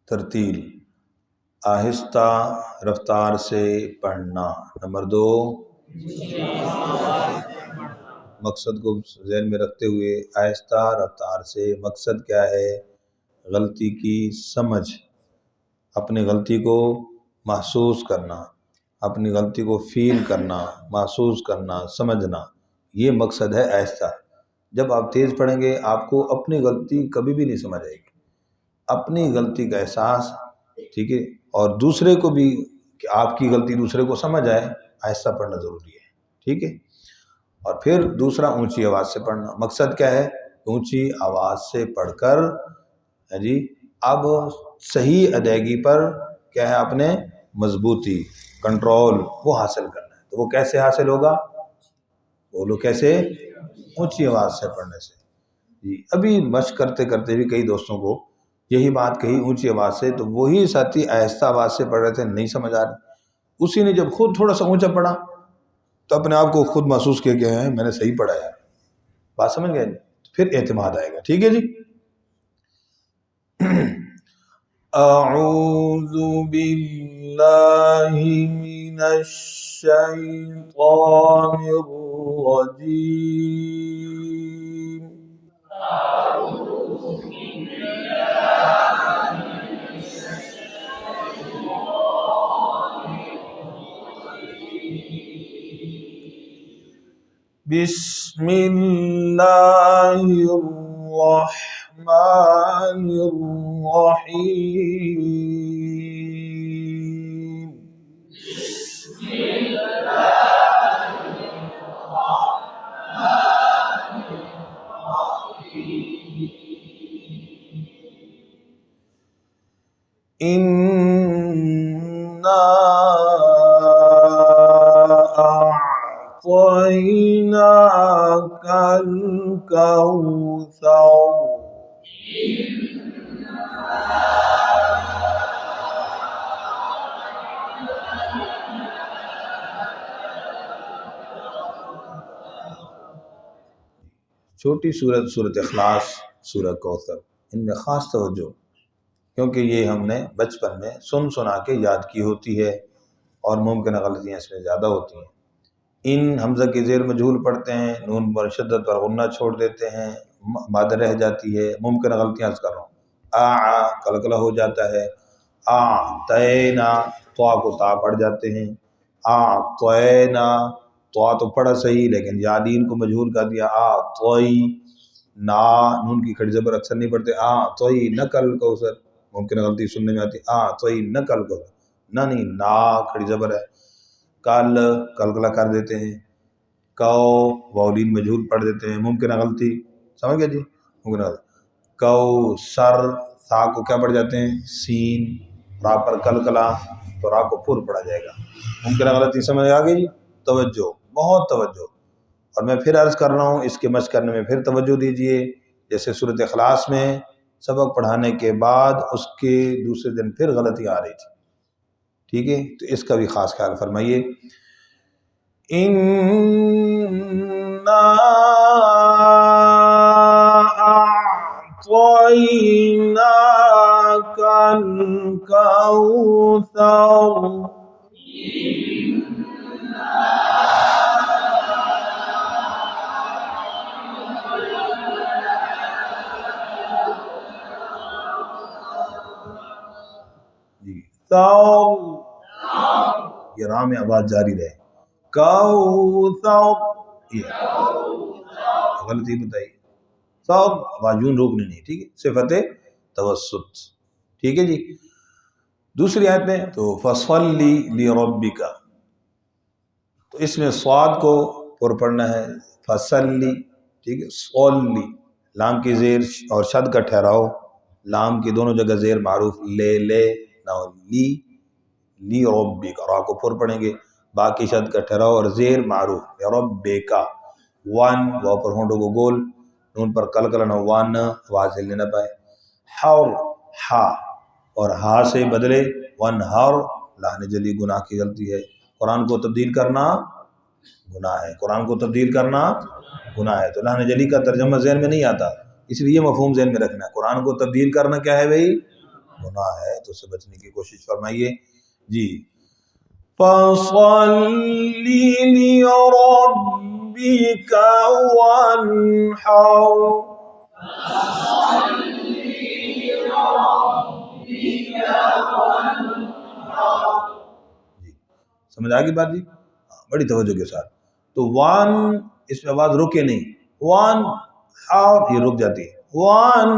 ترتیل، آہستہ رفتار سے پڑھنا۔ نمبر 2، مقصد کو ذہن میں رکھتے ہوئے آہستہ رفتار سے۔ مقصد کیا ہے؟ غلطی کی سمجھ، اپنی غلطی کو محسوس کرنا، اپنی غلطی کو فیل کرنا، محسوس کرنا، سمجھنا، یہ مقصد ہے آہستہ۔ جب آپ تیز پڑھیں گے آپ کو اپنی غلطی کبھی بھی نہیں سمجھ آئے گی، اپنی غلطی کا احساس، ٹھیک ہے، اور دوسرے کو بھی کہ آپ کی غلطی دوسرے کو سمجھ آئے، آہستہ پڑھنا ضروری ہے، ٹھیک ہے۔ اور پھر دوسرا اونچی آواز سے پڑھنا۔ مقصد کیا ہے؟ اونچی آواز سے پڑھ کر جی اب صحیح ادائیگی پر کیا ہے، آپ نے مضبوطی، کنٹرول وہ حاصل کرنا ہے۔ تو وہ کیسے حاصل ہوگا؟ بولو کیسے؟ اونچی آواز سے پڑھنے سے جی۔ ابھی مشق کرتے کرتے بھی کئی دوستوں کو یہی بات کہی اونچی آواز سے، تو وہی ساتھی آہستہ آواز سے پڑھ رہے تھے، نہیں سمجھ آ رہی، اسی نے جب خود تھوڑا سا اونچا پڑھا تو اپنے آپ کو خود محسوس کیا کہ میں نے صحیح پڑھا ہے، بات سمجھ گئے؟ پھر اعتماد آئے گا، ٹھیک ہے جی۔ اعوذ باللہ من الشیطان الرجیم، بسم اللہ الرحمن الرحیم، اِنَّا أعطيناك الكوثر، چھوٹی سورت، سورت اخلاص، سورہ کوثر، ان میں خاص توجہ، کیونکہ یہ ہم نے بچپن میں سنا کے یاد کی ہوتی ہے اور ممکنہ غلطیاں اس میں زیادہ ہوتی ہیں۔ ان حمزہ کی زیر مجہول پڑھتے ہیں، نون پر شدت پر غنہ چھوڑ دیتے ہیں، مادہ رہ جاتی ہے، ممکنہ غلطیاں عرض کر رہا ہوں، قلقلہ ہو جاتا ہے، تینا طا کو تا پڑھ جاتے ہیں، طینا طا تو پڑھا صحیح لیکن یادین کو مجہول کر دیا، طوئی نا، نون کی کھڑی زبر اکثر نہیں پڑھتے، طوئی نکل کوثر، ممکنہ غلطی سننے میں آتی، طوئی نکل کوثر، نہ نہیں، نا کھڑی زبر ہے، قلقلہ کر دیتے ہیں، واولین مجہول پڑھ دیتے ہیں، ممکنہ غلطی، سمجھ گئے جی؟ ممکنہ غلطی، سر، سا کو کیا پڑھ جاتے ہیں؟ سین، را پر قلقلہ تو را کو پر پڑھا جائے گا، ممکنہ غلطی سمجھ آ گئی؟ توجہ، بہت توجہ، اور میں پھر عرض کر رہا ہوں اس کے مشق کرنے میں پھر توجہ دیجئے۔ جیسے سورۃ اخلاص میں سبق پڑھانے کے بعد اس کے دوسرے دن پھر غلطی آ رہی تھی، ٹھیک ہے، تو اس کا بھی خاص خیال فرمائیے۔ اِنَّا أَعْطَيْنَاكَ الْكَوْثَرَ، یہ راہ میں آواز جاری رہے، کوثر، یہ غلطی بتائی، سب آواز یوں روکنی نہیں، ٹھیک ہے، صفت توسط، ٹھیک ہے جی۔ دوسری آیت میں تو فَصَلِّ لِرَبِّكَ، تو اس میں صاد کو پر پڑھنا ہے، فَصَلِّ، ٹھیک ہے، صلی، لام کی زیر اور شد کا ٹھہراؤ، لام کی دونوں جگہ زیر معروف، لے نہ لی ربک، را کو پر پڑھیں گے، باقی شد کا ٹھہراؤ اور زیر معروف، ربک، وان، واو پر ہونٹوں کو گول، نون پر قلقلہ نہ، وان آواز ہلنے نہ پائے، حور، ہا، اور ہا سے بدلے ونہر، لام جلی گناہ کی غلطی ہے، قرآن کو تبدیل کرنا گناہ ہے، قرآن کو تبدیل کرنا گناہ ہے، تو لام جلی کا ترجمہ ذہن میں نہیں آتا، اس لیے یہ مفہوم ذہن میں رکھنا ہے، قرآن کو تبدیل کرنا کیا ہے بھئی؟ گناہ ہے تو اس سے بچنے کی کوشش فرمائیے. جی فَصَلِّ لِرَبِّكَ وَانْحَرْ. جی سمجھ آ گئی بات جی؟ بڑی توجہ کے ساتھ. تو وان اس میں آواز رکے نہیں، وان ہاؤ یہ رک جاتی ہے، وان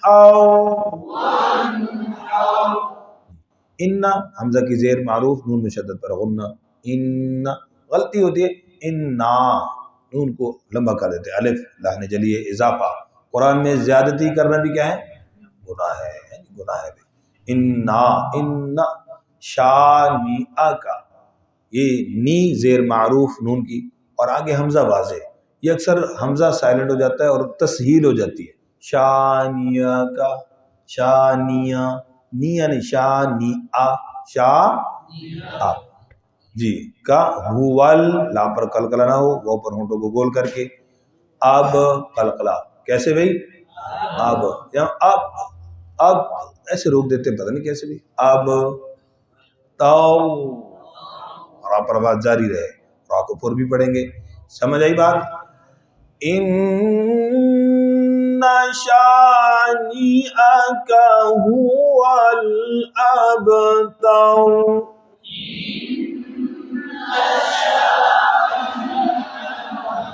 ہاؤ. انا حمزہ کی زیر معروف، نون میں شدت پر غنہ. ان غلطی ہوتی ہے، انا نون کو لمبا کر دیتے، الف لحن جلیے اضافہ. قرآن میں زیادتی کرنا بھی کیا ہے؟ گناہ ہے، گناہ ہے. انا ان شانئہ کا، یہ نی زیر معروف نون کی اور آگے حمزہ واضح. یہ اکثر حمزہ سائلنٹ ہو جاتا ہے اور تسہیل ہو جاتی ہے. شانیہ کا، شانیہ نی یعنی شانیہ، شا جی کا ہوال لام پر قلقلہ نہ ہو، وہ پر ہونٹوں کو گول کر کے. اب قلقلہ کیسے بھائی؟ اب یہاں اب ایسے روک دیتے ہیں، پتہ نہیں کیسے بھی. اب تاؤ را پر آواز جاری رہے، را کو پر بھی پڑھیں گے. سمجھ آئی بات؟ ان شانئک هو الابتر.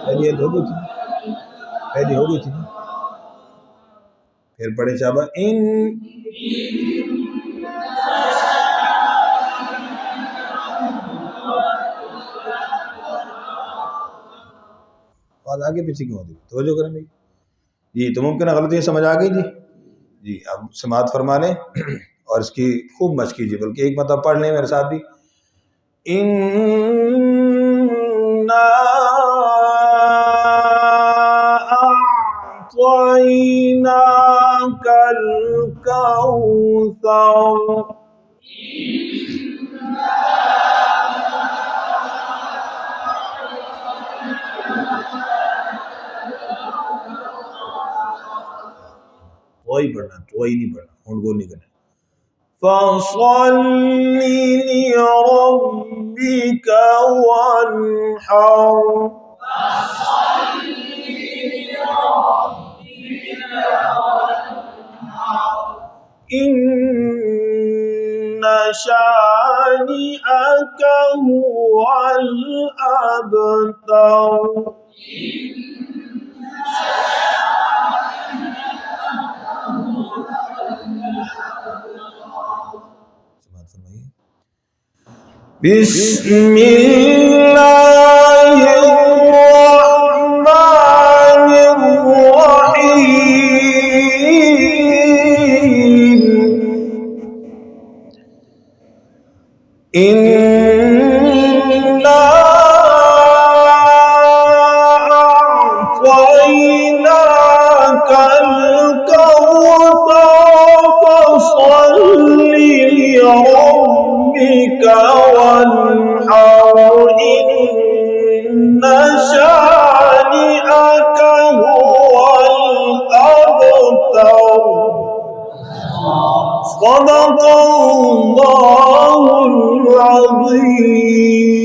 پہلی ہو گئی تھی، پہلی ہو گئی تھی. پھر پڑھیں شابہ ان آگے پیچھے کیوں ہوتی؟ توجہ کریں بھائی. جی تو ممکن ہے غلطی سمجھ آ گئی جی. جی اب سماعت فرما لیں اور اس کی خوب مشق کیجیے، بلکہ ایک مرتبہ پڑھ لیں میرے ساتھ بھی. اِنَّا أَعْطَيْنَاكَ الْكَوْثَرَ. توئی پڑھنا، توئی نہیں پڑھنا، ہونٹ گول نہیں کرنا. فَصَلِّ لِرَبِّكَ وَانْحَرْ. إِنَّ شَانِئَكَ هُوَ الْأَبْتَرُ. بسم اللہ الرحمن الرحیم. اِنَّا أَعْطَيْنَاكَ الْكَوْثَرَ فَصَلِّ لِرَبِّكَ وَانْحَرْ. إِنَّ شَانِئَكَ هُوَ الْأَبْتَرُ. صدق اللہ العظیم.